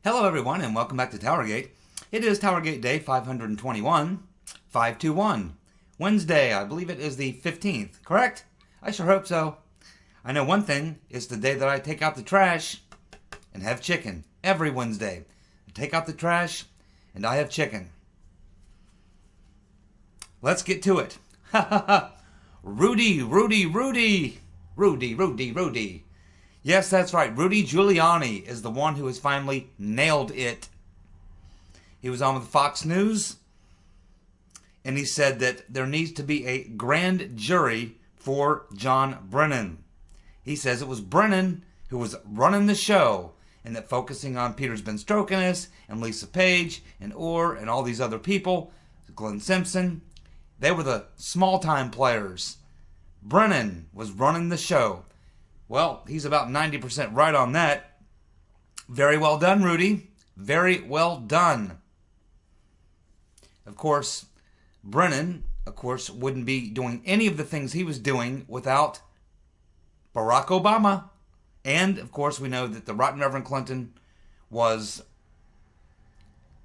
Hello everyone and welcome back to Towergate. It is Towergate Day 521, 521. Wednesday, I believe it is the 15th, correct? I sure hope so. I know one thing, it's the day that I take out the trash and have chicken. Every Wednesday. I take out the trash and I have chicken. Let's get to it. Rudy. Rudy. Yes, that's right. Rudy Giuliani is the one who has finally nailed it. He was on with Fox News, and he said that there needs to be a grand jury for John Brennan. He says it was Brennan who was running the show, and that focusing on Peter's been stroking us, and Lisa Page, and Ohr, and all these other people, Glenn Simpson, they were the small-time players. Brennan was running the show. Well, he's about 90% right on that. Very well done, Rudy. Very well done. Of course, Brennan, wouldn't be doing any of the things he was doing without Barack Obama. And, of course, we know that the Rotten Reverend Clinton was,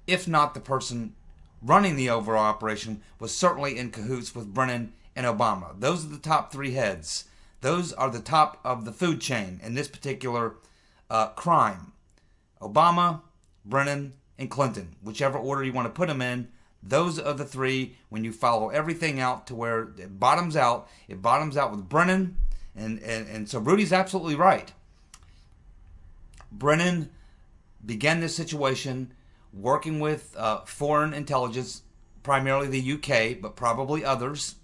if not the person running the overall operation, was certainly in cahoots with Brennan and Obama. Those are the top three heads. Those are the top of the food chain in this particular crime. Obama, Brennan, and Clinton. Whichever order you want to put them in, those are the three. When you follow everything out to where it bottoms out with Brennan. And so Rudy's absolutely right. Brennan began this situation working with foreign intelligence, primarily the UK, but probably others.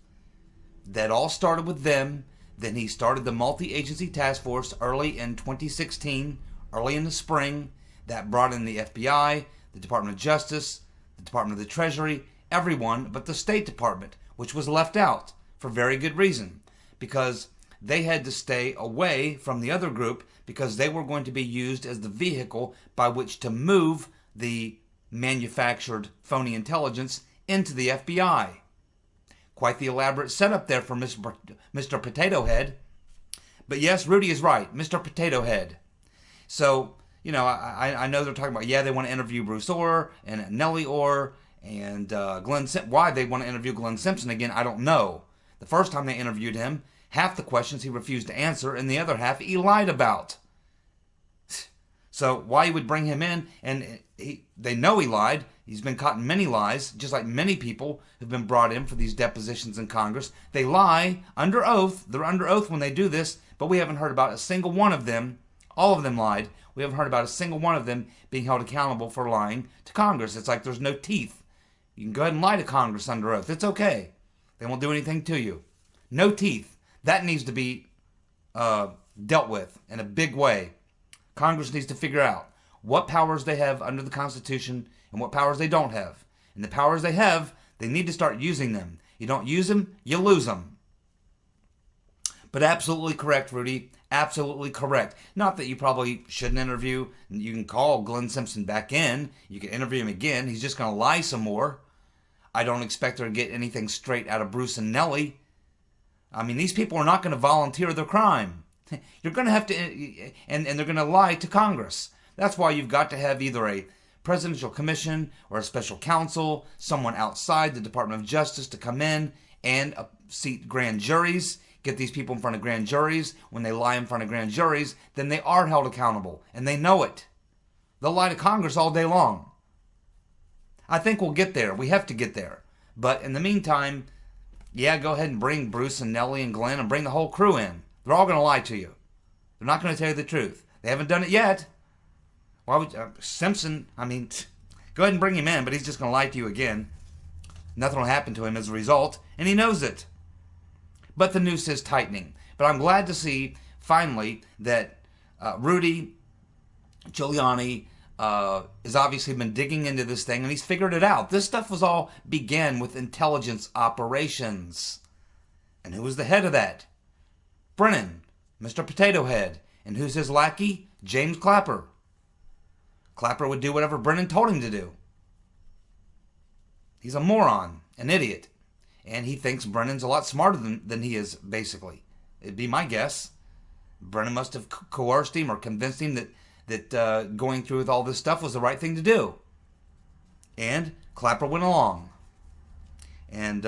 That all started with them. Then he started the multi-agency task force early in 2016, early in the spring. That brought in the FBI, the Department of Justice, the Department of the Treasury, everyone but the State Department, which was left out for very good reason, because they had to stay away from the other group because they were going to be used as the vehicle by which to move the manufactured phony intelligence into the FBI. Quite the elaborate setup there for Mr. Potato Head. But yes, Rudy is right, Mr. Potato Head. So, you know, I know they're talking about, yeah, they want to interview Bruce Ohr and Nellie Ohr and Glenn Simpson. Why they want to interview Glenn Simpson again, I don't know. The first time they interviewed him, half the questions he refused to answer, and the other half he lied about. So why you would bring him in, and they know he lied. He's been caught in many lies, just like many people who've been brought in for these depositions in Congress. They lie under oath. They're under oath when they do this, but we haven't heard about a single one of them. All of them lied. We haven't heard about a single one of them being held accountable for lying to Congress. It's like there's no teeth. You can go ahead and lie to Congress under oath. It's okay. They won't do anything to you. No teeth. That needs to be dealt with in a big way. Congress needs to figure out what powers they have under the Constitution and what powers they don't have. And the powers they have, they need to start using them. You don't use them, you lose them. But absolutely correct, Rudy. Absolutely correct. Not that you probably shouldn't interview. You can call Glenn Simpson back in. You can interview him again. He's just going to lie some more. I don't expect her to get anything straight out of Bruce and Nellie. I mean, these people are not going to volunteer their crime. You're going to have to, and they're going to lie to Congress. That's why you've got to have either a presidential commission or a special counsel, someone outside the Department of Justice to come in and seat grand juries, get these people in front of grand juries. When they lie in front of grand juries, then they are held accountable, and they know it. They'll lie to Congress all day long. I think we'll get there. We have to get there. But in the meantime, yeah, go ahead and bring Bruce and Nellie and Glenn and bring the whole crew in. They're all going to lie to you. They're not going to tell you the truth. They haven't done it yet. Why would Simpson, I mean, go ahead and bring him in, but he's just going to lie to you again. Nothing will happen to him as a result, and he knows it. But the noose is tightening. But I'm glad to see, finally, that Rudy Giuliani has obviously been digging into this thing, and he's figured it out. This stuff was all began with intelligence operations. And who was the head of that? Brennan, Mr. Potato Head. And who's his lackey? James Clapper. Clapper would do whatever Brennan told him to do. He's a moron, an idiot. And he thinks Brennan's a lot smarter than he is, basically. It'd be my guess. Brennan must have coerced him or convinced him that going through with all this stuff was the right thing to do. And Clapper went along. And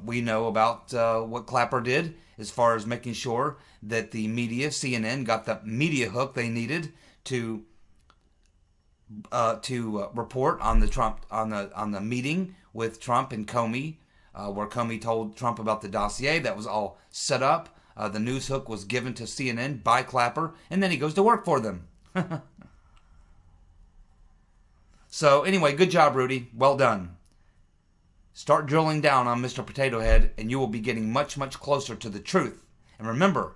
we know about what Clapper did as far as making sure that the media, CNN, got the media hook they needed to report on the Trump on the meeting with Trump and Comey, where Comey told Trump about the dossier. That was all set up. The news hook was given to CNN by Clapper, and then he goes to work for them. So anyway, good job, Rudy. Well done. Start drilling down on Mr. Potato Head, and you will be getting much, much closer to the truth. And remember,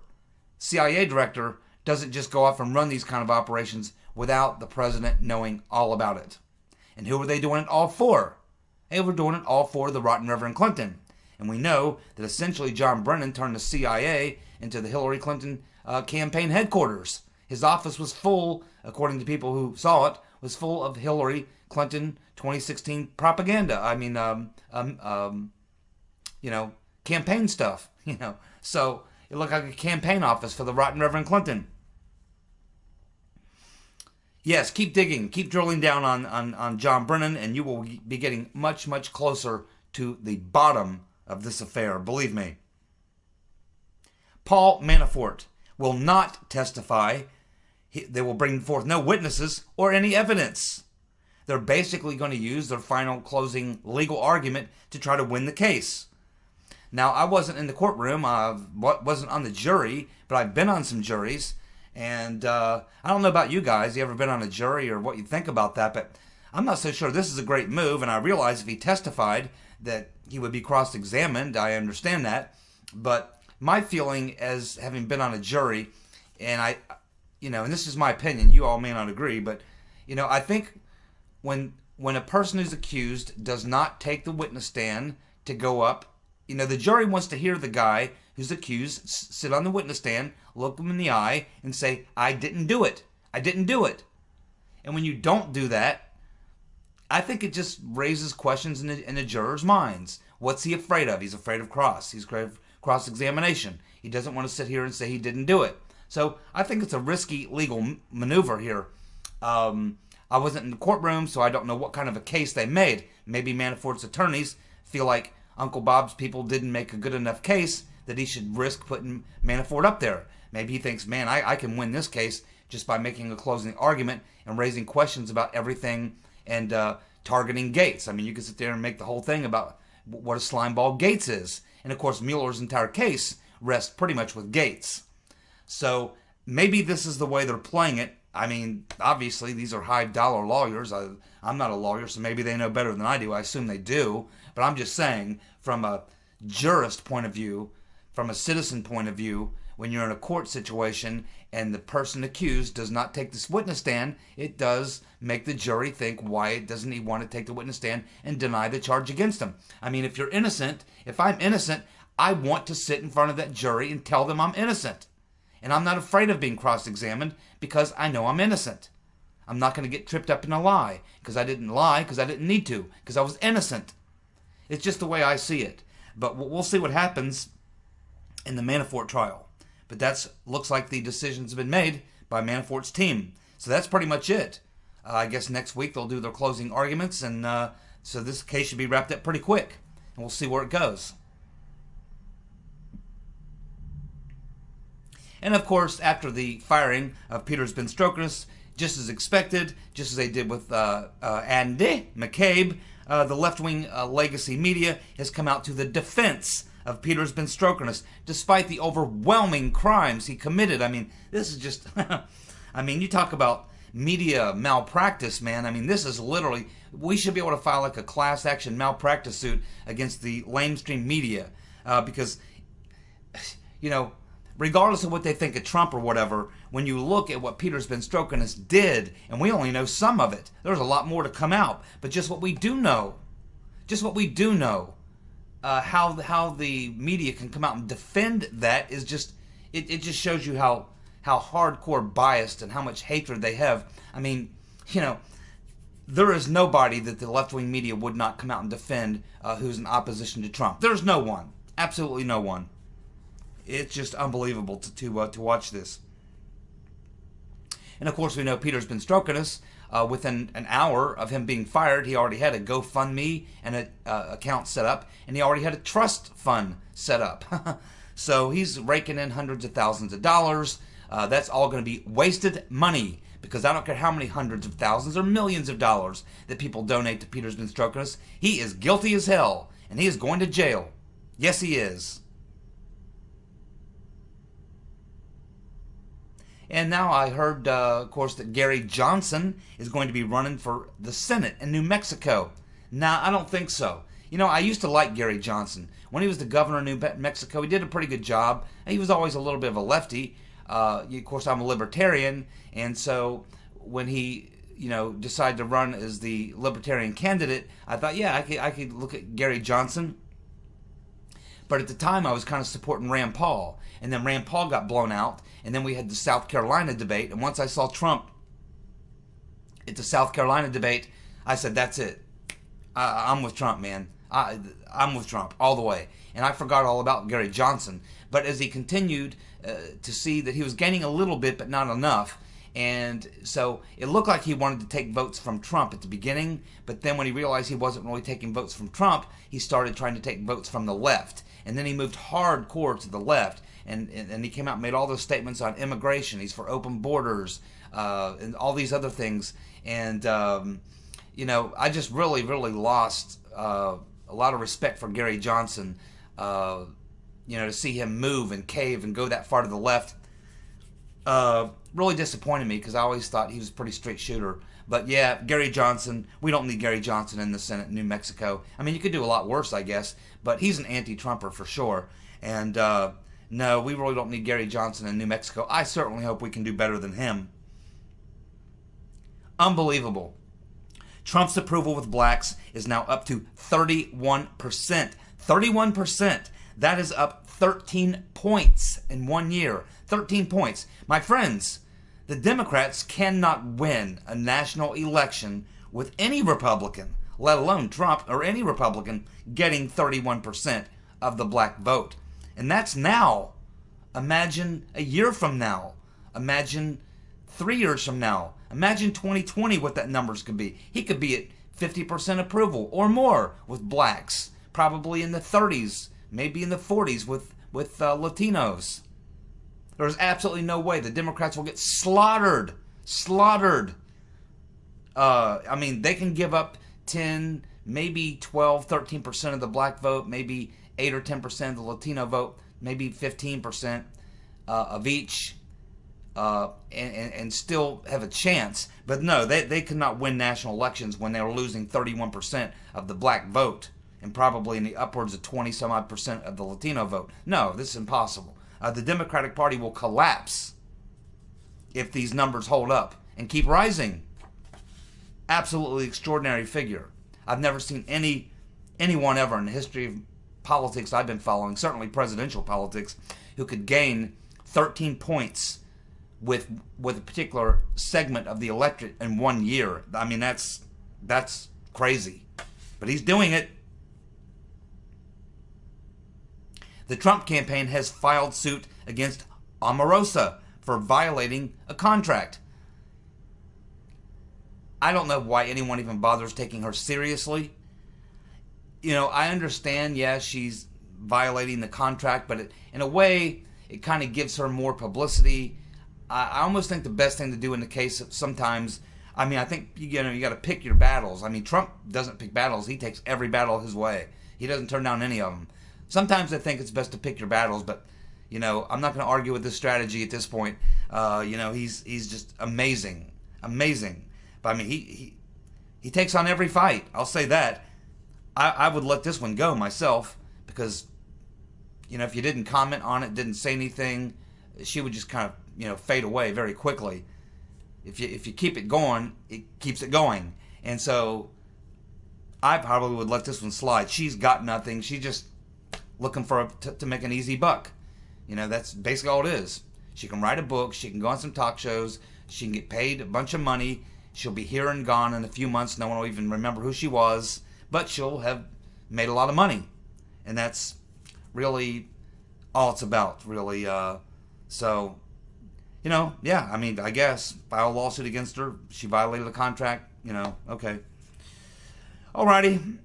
CIA director doesn't just go off and run these kind of operations without the president knowing all about it. And who were they doing it all for? They were doing it all for the rotten Reverend Clinton. And we know that essentially John Brennan turned the CIA into the Hillary Clinton campaign headquarters. His office was full, according to people who saw it, was full of Hillary Clinton 2016 propaganda. I mean, campaign stuff. So it looked like a campaign office for the rotten Reverend Clinton. Yes, keep digging, keep drilling down on John Brennan, and you will be getting much, much closer to the bottom of this affair, believe me. Paul Manafort will not testify. They will bring forth no witnesses or any evidence. They're basically going to use their final closing legal argument to try to win the case. Now, I wasn't in the courtroom, I wasn't on the jury, but I've been on some juries. And I don't know about you guys, you ever been on a jury or what you think about that, but I'm not so sure this is a great move, and I realize if he testified that he would be cross-examined. I understand that. But my feeling as having been on a jury, and and this is my opinion, you all may not agree, but, I think when a person who's accused does not take the witness stand to go up, the jury wants to hear the guy who's accused sit on the witness stand, look him in the eye, and say, I didn't do it. I didn't do it. And when you don't do that, I think it just raises questions in the jurors' minds. What's he afraid of? He's afraid of cross. He's afraid of cross-examination. He doesn't want to sit here and say he didn't do it. So I think it's a risky legal maneuver here. I wasn't in the courtroom, so I don't know what kind of a case they made. Maybe Manafort's attorneys feel like Uncle Bob's people didn't make a good enough case that he should risk putting Manafort up there. Maybe he thinks, man, I can win this case just by making a closing argument and raising questions about everything and targeting Gates. I mean, you could sit there and make the whole thing about what a slimeball Gates is. And, of course, Mueller's entire case rests pretty much with Gates. So maybe this is the way they're playing it. I mean, obviously, these are high-dollar lawyers. I'm not a lawyer, so maybe they know better than I do. I assume they do. But I'm just saying, from a jurist point of view, from a citizen point of view, when you're in a court situation and the person accused does not take this witness stand, it does make the jury think, why doesn't he want to take the witness stand and deny the charge against him? I mean, if you're innocent, if I'm innocent, I want to sit in front of that jury and tell them I'm innocent. And I'm not afraid of being cross-examined because I know I'm innocent. I'm not going to get tripped up in a lie because I didn't lie because I didn't need to, because I was innocent. It's just the way I see it. But we'll see what happens in the Manafort trial. But that looks like the decisions have been made by Manafort's team. So that's pretty much it. I guess next week they'll do their closing arguments, and so this case should be wrapped up pretty quick. And we'll see where it goes. And of course, after the firing of Peter Strzok, just as expected, just as they did with Andy McCabe, the left-wing legacy media has come out to the defense of Peter Strzok, despite the overwhelming crimes he committed. I mean, this is just, I mean, you talk about media malpractice, man. I mean, this is literally, we should be able to file like a class action malpractice suit against the lamestream media because, regardless of what they think of Trump or whatever, when you look at what Peter Strzok did, and we only know some of it, there's a lot more to come out, but just what we do know, how the media can come out and defend that is just, it just shows you how hardcore biased and how much hatred they have. I mean, there is nobody that the left-wing media would not come out and defend who's in opposition to Trump. There's no one. Absolutely no one. It's just unbelievable to watch this. And of course, we know Peter's been stroking us. Within an hour of him being fired, he already had a GoFundMe and an account set up, and he already had a trust fund set up. So he's raking in hundreds of thousands of dollars. That's all going to be wasted money, because I don't care how many hundreds of thousands or millions of dollars that people donate to Peter's been stroking us. He is guilty as hell, and he is going to jail. Yes, he is. And now I heard, of course, that Gary Johnson is going to be running for the Senate in New Mexico. Now, I don't think so. You know, I used to like Gary Johnson. When he was the governor of New Mexico, he did a pretty good job. He was always a little bit of a lefty. Of course, I'm a libertarian, and so when he, decided to run as the libertarian candidate, I thought, yeah, I could look at Gary Johnson. But at the time, I was kind of supporting Rand Paul. And then Rand Paul got blown out. And then we had the South Carolina debate. And once I saw Trump at the South Carolina debate, I said, that's it. I'm with Trump, man. I'm with Trump all the way. And I forgot all about Gary Johnson. But as he continued to see that he was gaining a little bit, but not enough. And so it looked like he wanted to take votes from Trump at the beginning. But then when he realized he wasn't really taking votes from Trump, he started trying to take votes from the left. And then he moved hardcore to the left, and he came out and made all those statements on immigration. He's for open borders, and all these other things. And, I just really, really lost a lot of respect for Gary Johnson, to see him move and cave and go that far to the left. Really disappointed me, because I always thought he was a pretty straight shooter. But yeah, Gary Johnson, we don't need Gary Johnson in the Senate in New Mexico. I mean, you could do a lot worse, I guess, but he's an anti-Trumper for sure. And no, we really don't need Gary Johnson in New Mexico. I certainly hope we can do better than him. Unbelievable. Trump's approval with blacks is now up to 31%. 31%. That is up 13 points in 1 year. 13 points. My friends, the Democrats cannot win a national election with any Republican, let alone Trump or any Republican, getting 31% of the black vote. And that's now. Imagine a year from now. Imagine 3 years from now. Imagine 2020 what that numbers could be. He could be at 50% approval or more with blacks. Probably in the 30s, maybe in the 40s with Latinos. There's absolutely no way the Democrats will get slaughtered. Slaughtered. I mean, they can give up 10, maybe 12, 13% of the black vote, maybe 8 or 10% of the Latino vote, maybe 15% of each, and still have a chance. But no, they could not win national elections when they were losing 31% of the black vote and probably in the upwards of 20-some-odd% of the Latino vote. No, this is impossible. The Democratic Party will collapse if these numbers hold up and keep rising. Absolutely extraordinary figure. I've never seen anyone ever in the history of politics I've been following, certainly presidential politics, who could gain 13 points with a particular segment of the electorate in 1 year. I mean, that's crazy. But he's doing it. The Trump campaign has filed suit against Omarosa for violating a contract. I don't know why anyone even bothers taking her seriously. I understand, yeah, she's violating the contract, but in a way, it kind of gives her more publicity. I almost think the best thing to do in the case of sometimes, I think, you got to pick your battles. I mean, Trump doesn't pick battles. He takes every battle his way. He doesn't turn down any of them. Sometimes I think it's best to pick your battles, but, I'm not going to argue with this strategy at this point. He's just amazing. Amazing. But, I mean, he takes on every fight. I'll say that. I would let this one go myself because, if you didn't comment on it, didn't say anything, she would just kind of, fade away very quickly. If you keep it going, it keeps it going. And so I probably would let this one slide. She's got nothing. She's just looking for to make an easy buck. That's basically all it is. She can write a book. She can go on some talk shows. She can get paid a bunch of money. She'll be here and gone in a few months. No one will even remember who she was. But she'll have made a lot of money. And that's really all it's about, really. So, Yeah, I mean, I guess file a lawsuit against her. She violated the contract. Okay. Alrighty.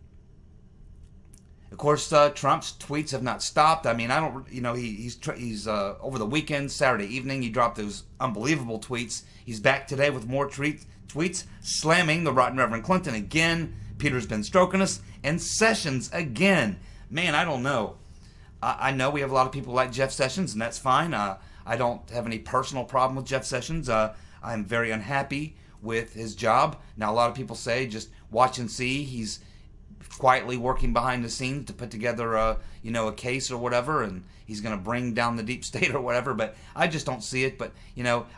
Of course, Trump's tweets have not stopped. I mean, I don't, he's over the weekend, Saturday evening, he dropped those unbelievable tweets. He's back today with more tweets slamming the rotten Reverend Clinton again. Peter's been stroking us, and Sessions again. Man, I don't know. I know we have a lot of people like Jeff Sessions, and that's fine. I don't have any personal problem with Jeff Sessions. I'm very unhappy with his job. Now, a lot of people say, just watch and see. He's quietly working behind the scenes to put together a case or whatever, and he's going to bring down the deep state or whatever. But I just don't see it. But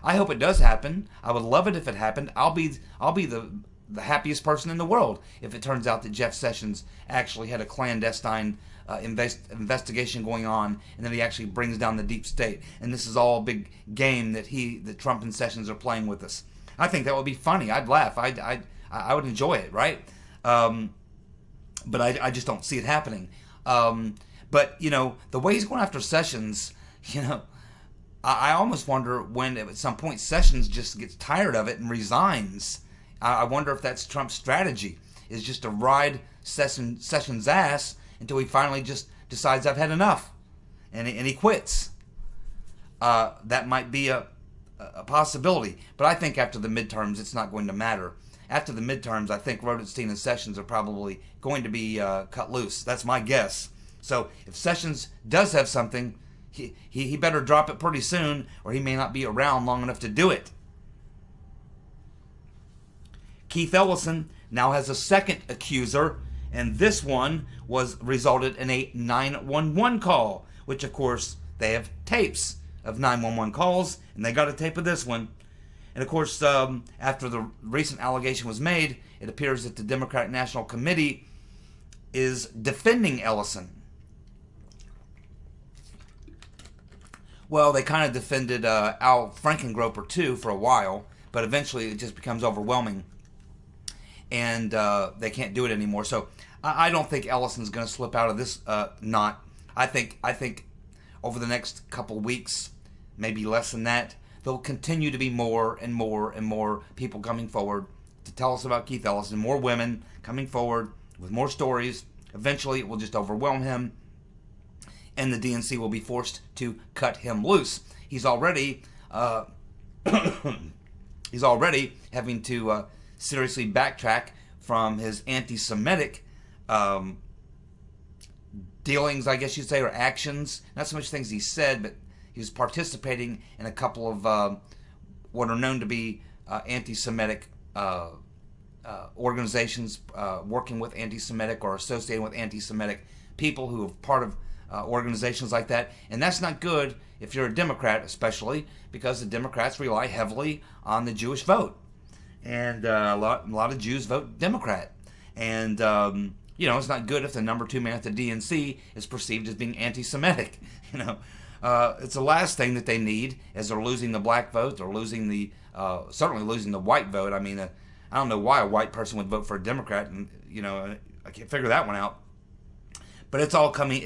I hope it does happen. I would love it if it happened. I'll be the happiest person in the world if it turns out that Jeff Sessions actually had a clandestine investigation going on, and then he actually brings down the deep state, and this is all a big game that Trump and Sessions are playing with us. I think that would be funny. I'd laugh. I would enjoy it, right? But I just don't see it happening. But the way he's going after Sessions, I almost wonder when at some point Sessions just gets tired of it and resigns. I wonder if that's Trump's strategy, is just to ride Sessions' ass until he finally just decides I've had enough, and he quits. That might be a possibility, but I think after the midterms it's not going to matter. After the midterms, I think Rodenstein and Sessions are probably going to be cut loose. That's my guess. So if Sessions does have something, he better drop it pretty soon, or he may not be around long enough to do it. Keith Ellison now has a second accuser, and this one resulted in a 911 call, which of course they have tapes of 911 calls, and they got a tape of this one. And of course, after the recent allegation was made, it appears that the Democratic National Committee is defending Ellison. Well, they kind of defended Al Frankengroper too for a while, but eventually it just becomes overwhelming, and they can't do it anymore. So I don't think Ellison's going to slip out of this knot. I think over the next couple weeks, maybe less than that, there'll continue to be more and more and more people coming forward to tell us about Keith Ellison, more women coming forward with more stories. Eventually, it will just overwhelm him, and the DNC will be forced to cut him loose. He's already having to seriously backtrack from his anti-Semitic dealings, I guess you'd say, or actions. Not so much things he said, but he was participating in a couple of what are known to be anti-Semitic organizations, working with anti-Semitic or associating with anti-Semitic people who are part of organizations like that. And that's not good if you're a Democrat, especially because the Democrats rely heavily on the Jewish vote. And a lot of Jews vote Democrat. And, it's not good if the number 2 man at the DNC is perceived as being anti-Semitic. It's the last thing that they need, as they're losing the black vote. They're losing certainly losing the white vote. I mean, I don't know why a white person would vote for a Democrat, and I can't figure that one out. But it's all coming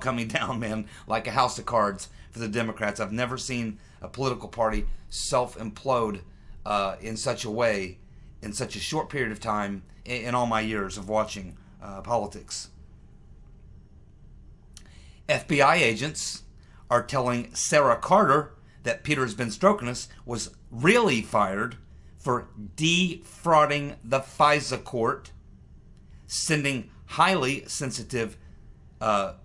coming down, man, like a house of cards for the Democrats. I've never seen a political party self-implode in such a way, in such a short period of time, in all my years of watching politics. FBI agents are telling Sarah Carter that Peter's been stroking us was really fired for defrauding the FISA court, sending highly sensitive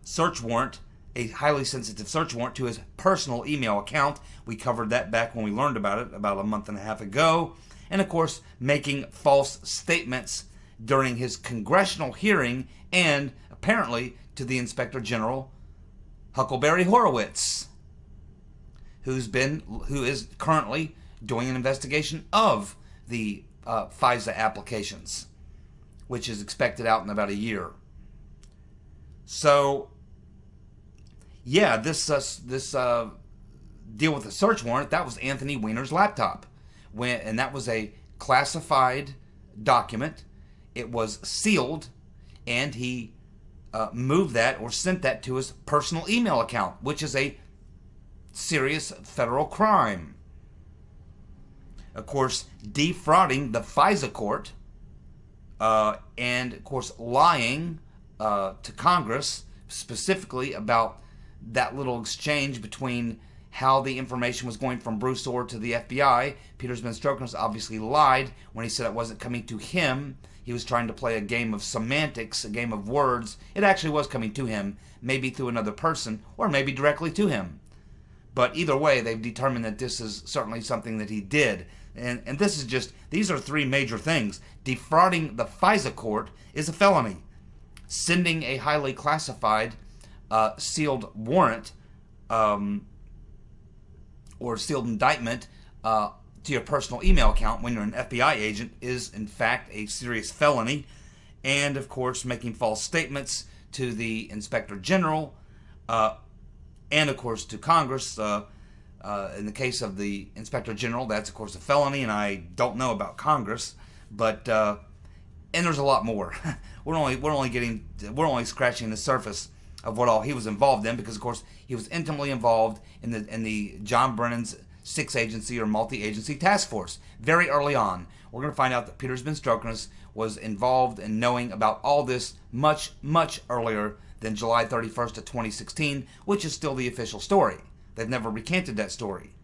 search warrant to his personal email account. We covered that back when we learned about it about a month and a half ago. And of course, making false statements during his congressional hearing, and apparently to the Inspector General, Huckleberry Horowitz, who is currently doing an investigation of the FISA applications, which is expected out in about a year. So, yeah, this deal with the search warrant, that was Anthony Weiner's laptop, and that was a classified document. It was sealed, and he moved that or sent that to his personal email account, which is a serious federal crime. of course, defrauding the FISA court, and, of course, lying to Congress, specifically about that little exchange between how the information was going from Bruce Ohr to the FBI. Peter Strzok obviously lied when he said it wasn't coming to him. He was trying to play a game of semantics, a game of words. It actually was coming to him, maybe through another person, or maybe directly to him. But either way, they've determined that this is certainly something that he did. And this is just, these are three major things. Defrauding the FISA court is a felony. Sending a highly classified sealed warrant or sealed indictment to your personal email account when you're an FBI agent is, in fact, a serious felony. And, of course, making false statements to the Inspector General and, of course, to Congress. In the case of the Inspector General, that's, of course, a felony, and I don't know about Congress. But, and there's a lot more. We're only scratching the surface of what all he was involved in, because, of course, he was intimately involved in the John Brennan's six-agency or multi-agency task force. Very early on, we're going to find out that Peter Strzok was involved in knowing about all this much, much earlier than July 31st of 2016, which is still the official story. They've never recanted that story.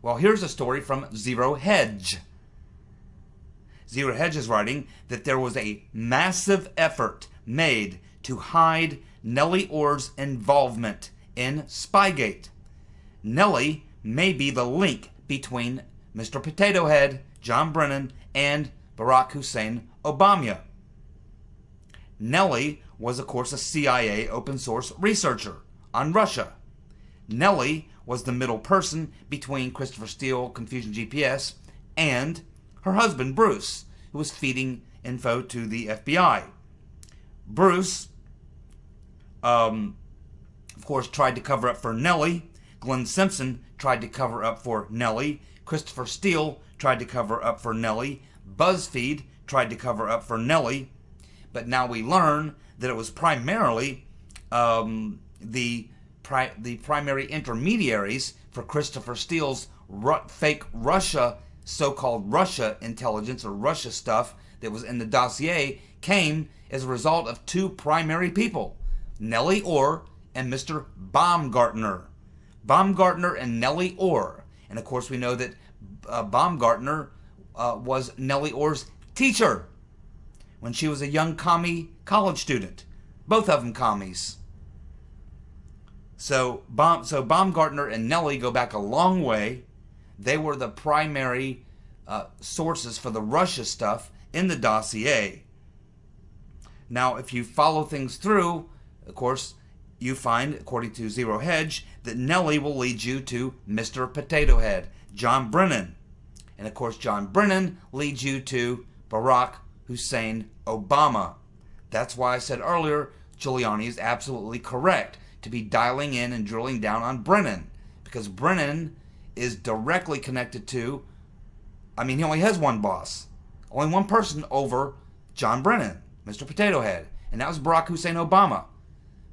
Well, here's a story from Zero Hedge. Zero Hedge is writing that there was a massive effort made to hide Nellie Ohr's involvement in Spygate. Nellie may be the link between Mr. Potato Head, John Brennan, and Barack Hussein Obama. Nellie was, of course, a CIA open source researcher on Russia. Nellie was the middle person between Christopher Steele, Confusion GPS, and her husband, Bruce, who was feeding info to the FBI. Bruce, of course, tried to cover up for Nellie. Glenn Simpson tried to cover up for Nellie. Christopher Steele tried to cover up for Nellie. BuzzFeed tried to cover up for Nellie. But now we learn that it was primarily the primary intermediaries for Christopher Steele's fake Russia, so-called Russia intelligence or Russia stuff that was in the dossier came as a result of two primary people, Nellie Ohr and Mr. Baumgartner. Baumgartner and Nellie Ohr. And of course we know that Baumgartner was Nellie Ohr's teacher when she was a young commie college student. Both of them commies. So Baumgartner and Nellie go back a long way. They were the primary sources for the Russia stuff in the dossier. Now, if you follow things through, of course, you find, according to Zero Hedge, that Nellie will lead you to Mr. Potato Head, John Brennan. And, of course, John Brennan leads you to Barack Hussein Obama. That's why I said earlier, Giuliani is absolutely correct to be dialing in and drilling down on Brennan, because Brennan is directly connected to, he only has one boss, only one person over John Brennan, Mr. Potato Head, and that was Barack Hussein Obama.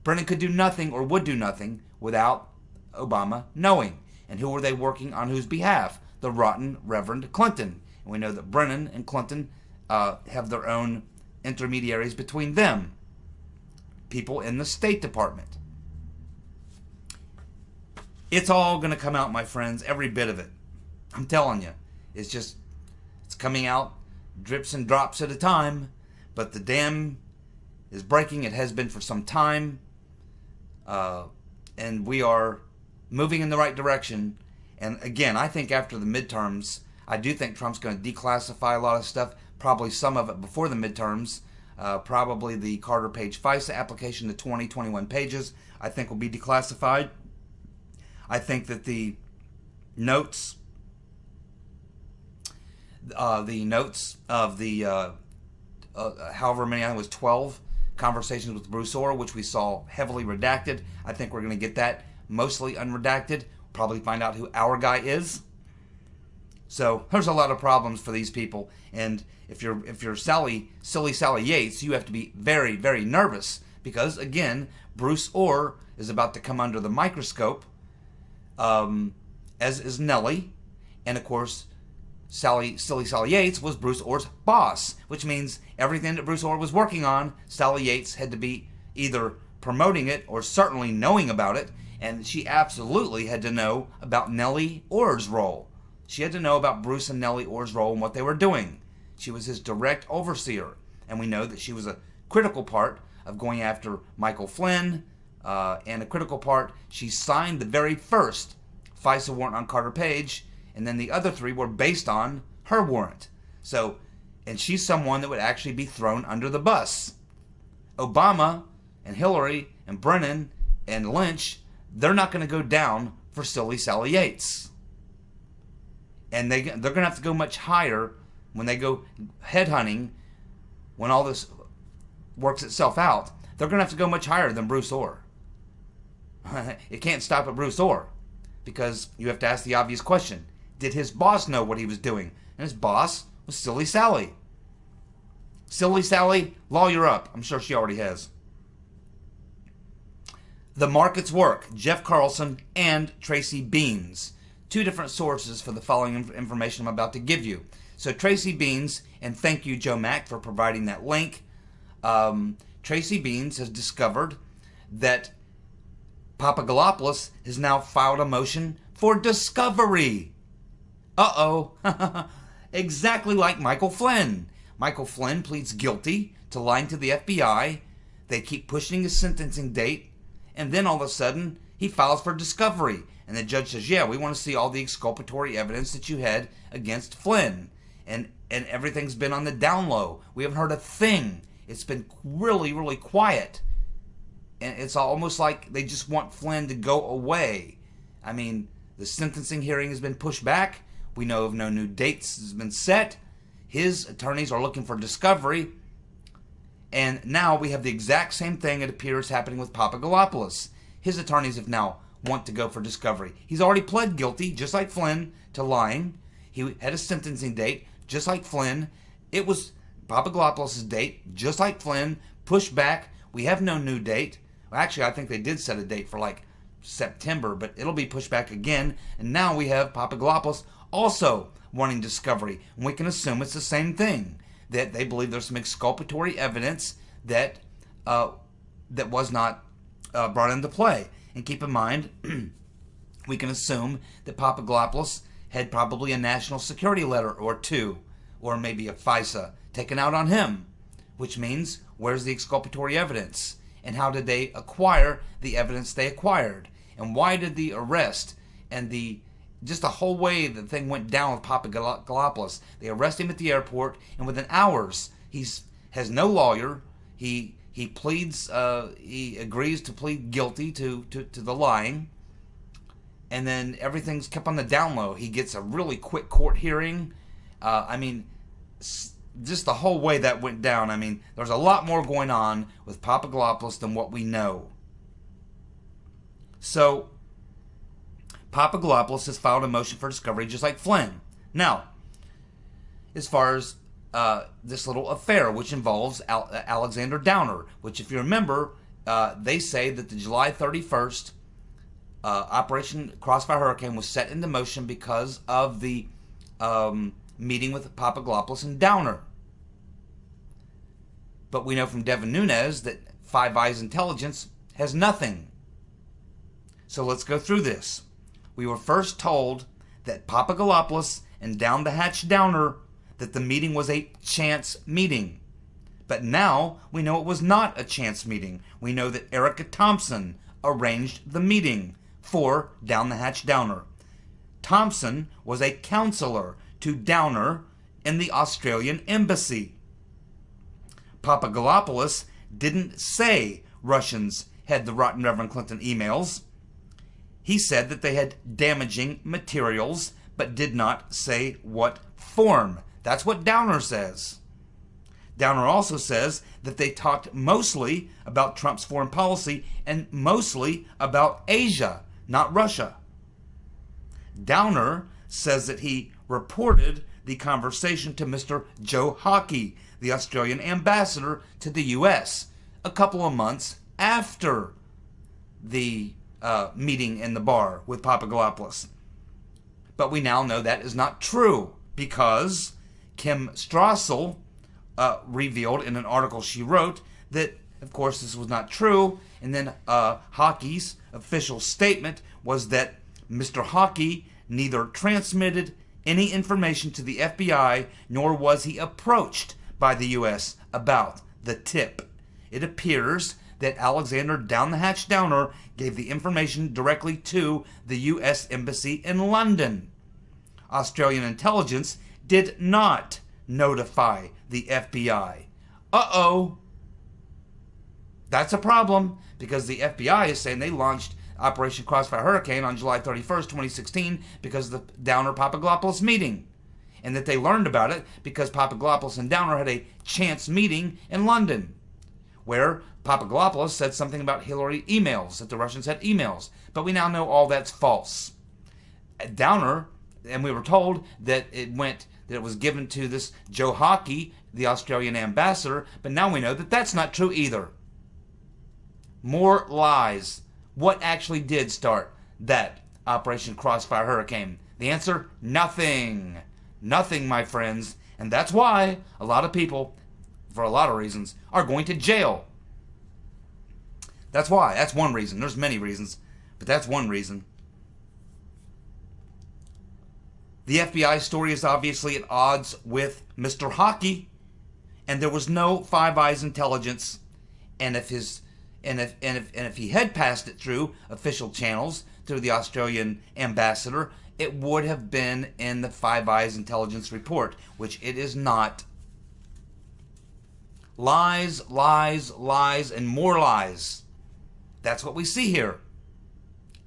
Brennan could do nothing or would do nothing without Obama knowing. And who were they working on whose behalf? The rotten Reverend Clinton. And we know that Brennan and Clinton have their own intermediaries between them. People in the State Department. It's all going to come out, my friends, every bit of it. I'm telling you. It's coming out drips and drops at a time. But the dam is breaking. It has been for some time. And we are moving in the right direction. And again, I think after the midterms, I do think Trump's going to declassify a lot of stuff. Probably some of it before the midterms. Probably the Carter Page FISA application, the 21 pages, I think will be declassified. I think that the notes of the however many, I think it was 12 conversations with Bruce Ohr, which we saw heavily redacted. I think we're going to get that mostly unredacted. Probably find out who our guy is. So there's a lot of problems for these people, and if you're silly Sally Yates, you have to be very, very nervous, because again, Bruce Ohr is about to come under the microscope, as is Nellie. And of course, Silly Sally Yates was Bruce Ohr's boss, which means everything that Bruce Ohr was working on, Sally Yates had to be either promoting it or certainly knowing about it, and she absolutely had to know about Nellie Ohr's role. She had to know about Bruce and Nellie Ohr's role and what they were doing. She was his direct overseer, and we know that she was a critical part of going after Michael Flynn, and a critical part, she signed the very first FISA warrant on Carter Page, and then the other three were based on her warrant. So, and she's someone that would actually be thrown under the bus. Obama and Hillary and Brennan and Lynch, they're not going to go down for Silly Sally Yates. And they're going to have to go much higher when they go headhunting, when all this works itself out. They're going to have to go much higher than Bruce Ohr. It can't stop at Bruce Ohr, because you have to ask the obvious question. Did his boss know what he was doing? And his boss was Silly Sally. Silly Sally, lawyer up. I'm sure she already has. The Markets Work, Jeff Carlson and Tracy Beans. Two different sources for the following information I'm about to give you. So Tracy Beans, and thank you Joe Mack for providing that link. Tracy Beans has discovered that Papadopoulos has now filed a motion for discovery. Uh-oh. Exactly like Michael Flynn. Michael Flynn pleads guilty to lying to the FBI. They keep pushing his sentencing date. And then all of a sudden, he files for discovery. And the judge says, yeah, we want to see all the exculpatory evidence that you had against Flynn. And everything's been on the down low. We haven't heard a thing. It's been really, really quiet. And it's almost like they just want Flynn to go away. I mean, the sentencing hearing has been pushed back. We know of no new dates has been set. His attorneys are looking for discovery. And now we have the exact same thing, it appears, happening with Papadopoulos. His attorneys have now want to go for discovery. He's already pled guilty, just like Flynn, to lying. He had a sentencing date, just like Flynn. It was Papadopoulos' date, just like Flynn, pushed back. We have no new date. Well, actually, I think they did set a date for like September, but it'll be pushed back again. And now we have Papadopoulos also wanting discovery. And we can assume it's the same thing, that they believe there's some exculpatory evidence that that was not brought into play. And keep in mind, we can assume that Papadopoulos had probably a national security letter or two, or maybe a FISA, taken out on him, which means, where's the exculpatory evidence? And how did they acquire the evidence they acquired? And why did the arrest and just the whole way the thing went down with Papadopoulos? They arrest him at the airport, and within hours, he has no lawyer. He pleads. He agrees to plead guilty to the lying, and then everything's kept on the down low. He gets a really quick court hearing. I mean, just the whole way that went down. I mean, there's a lot more going on with Papadopoulos than what we know. So, Papadopoulos has filed a motion for discovery just like Flynn. Now, as far as this little affair, which involves Alexander Downer, which, if you remember, they say that the July 31st Operation Crossfire Hurricane was set into motion because of the meeting with Papadopoulos and Downer. But we know from Devin Nunes that Five Eyes Intelligence has nothing. So let's go through this. We were first told that Papadopoulos and Down the Hatch Downer, that the meeting was a chance meeting. But now we know it was not a chance meeting. We know that Erica Thompson arranged the meeting for Down the Hatch Downer. Thompson was a counselor to Downer in the Australian embassy. Papadopoulos didn't say Russians had the rotten Reverend Clinton emails. He said that they had damaging materials, but did not say what form. That's what Downer says. Downer also says that they talked mostly about Trump's foreign policy and mostly about Asia, not Russia. Downer says that he reported the conversation to Mr. Joe Hockey, the Australian ambassador to the U.S., a couple of months after the meeting in the bar with Papadopoulos. But we now know that is not true because Kim Strassel revealed in an article she wrote that, of course, this was not true. And then Hockey's official statement was that Mr. Hockey neither transmitted any information to the FBI nor was he approached by the U.S. about the tip. It appears that Alexander Down the Hatch Downer gave the information directly to the U.S. Embassy in London. Australian intelligence did not notify the FBI. Uh-oh. That's a problem because the FBI is saying they launched Operation Crossfire Hurricane on July 31st, 2016 because of the Downer-Papadopoulos meeting. And that they learned about it because Papadopoulos and Downer had a chance meeting in London where Papadopoulos said something about Hillary emails, that the Russians had emails. But we now know all that's false. Downer, and we were told that it was given to this Joe Hockey, the Australian ambassador, but now we know that that's not true either. More lies. What actually did start that Operation Crossfire Hurricane? The answer, nothing. Nothing, my friends. And that's why a lot of people, for a lot of reasons, are going to jail. That's why. That's one reason. There's many reasons, but that's one reason. The FBI story is obviously at odds with Mr. Hockey, and there was no Five Eyes intelligence. And if he had passed it through official channels, through the Australian ambassador, it would have been in the Five Eyes intelligence report, which it is not. Lies, lies, lies, and more lies. That's what we see here.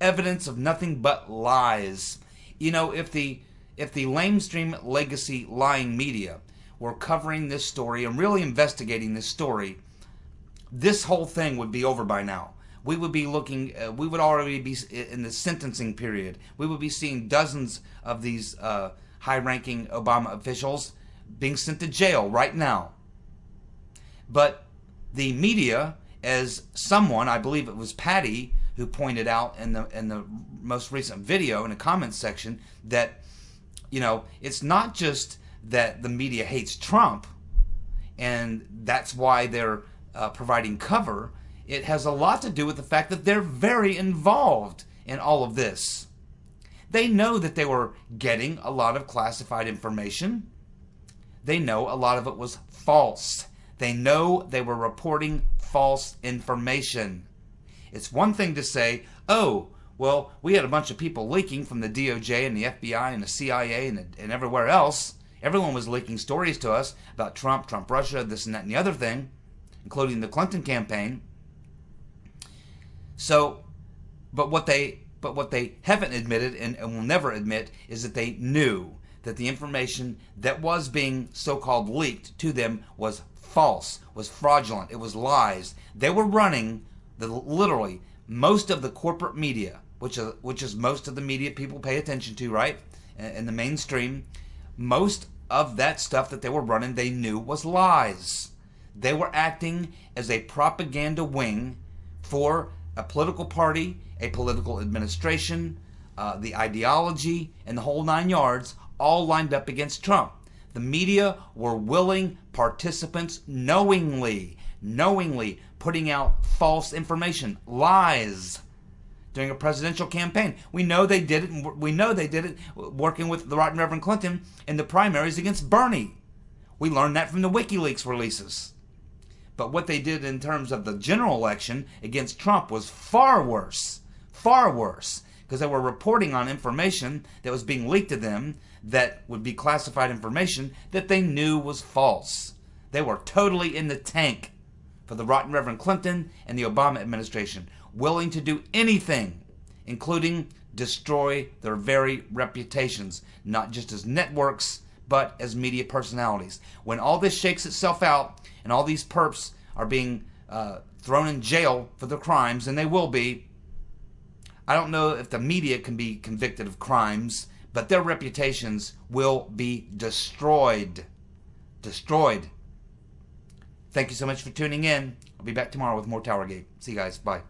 Evidence of nothing but lies. You know, if the lamestream legacy lying media were covering this story and really investigating this story, this whole thing would be over by now. We would be looking, we would already be in the sentencing period. We would be seeing dozens of these high-ranking Obama officials being sent to jail right now. But the media, as someone, I believe it was Patty, who pointed out in the most recent video in the comments section that, you know, it's not just that the media hates Trump and that's why they're providing cover. It has a lot to do with the fact that they're very involved in all of this. They know that they were getting a lot of classified information. They know a lot of it was false. They know they were reporting false information. It's one thing to say, oh, well, we had a bunch of people leaking from the DOJ and the FBI and the CIA and everywhere else. Everyone was leaking stories to us about Trump, Russia, this and that and the other thing, including the Clinton campaign. So, but what they haven't admitted and will never admit is that they knew that the information that was being so-called leaked to them was false, was fraudulent, it was lies. They were running literally most of the corporate media, which is most of the media people pay attention to, right? In the mainstream, most of that stuff that they were running, they knew was lies. They were acting as a propaganda wing for a political party, a political administration, the ideology, and the whole nine yards, all lined up against Trump. The media were willing participants knowingly putting out false information, lies, during a presidential campaign. We know they did it. We know they did it working with the Right Reverend Clinton in the primaries against Bernie. We learned that from the WikiLeaks releases. But what they did in terms of the general election against Trump was far worse, because they were reporting on information that was being leaked to them that would be classified information that they knew was false. They were totally in the tank for the Right Reverend Clinton and the Obama administration, willing to do anything, including destroy their very reputations, not just as networks, but as media personalities. When all this shakes itself out and all these perps are being thrown in jail for their crimes, and they will be, I don't know if the media can be convicted of crimes, but their reputations will be destroyed. Destroyed. Thank you so much for tuning in. I'll be back tomorrow with more Towergate. See you guys. Bye.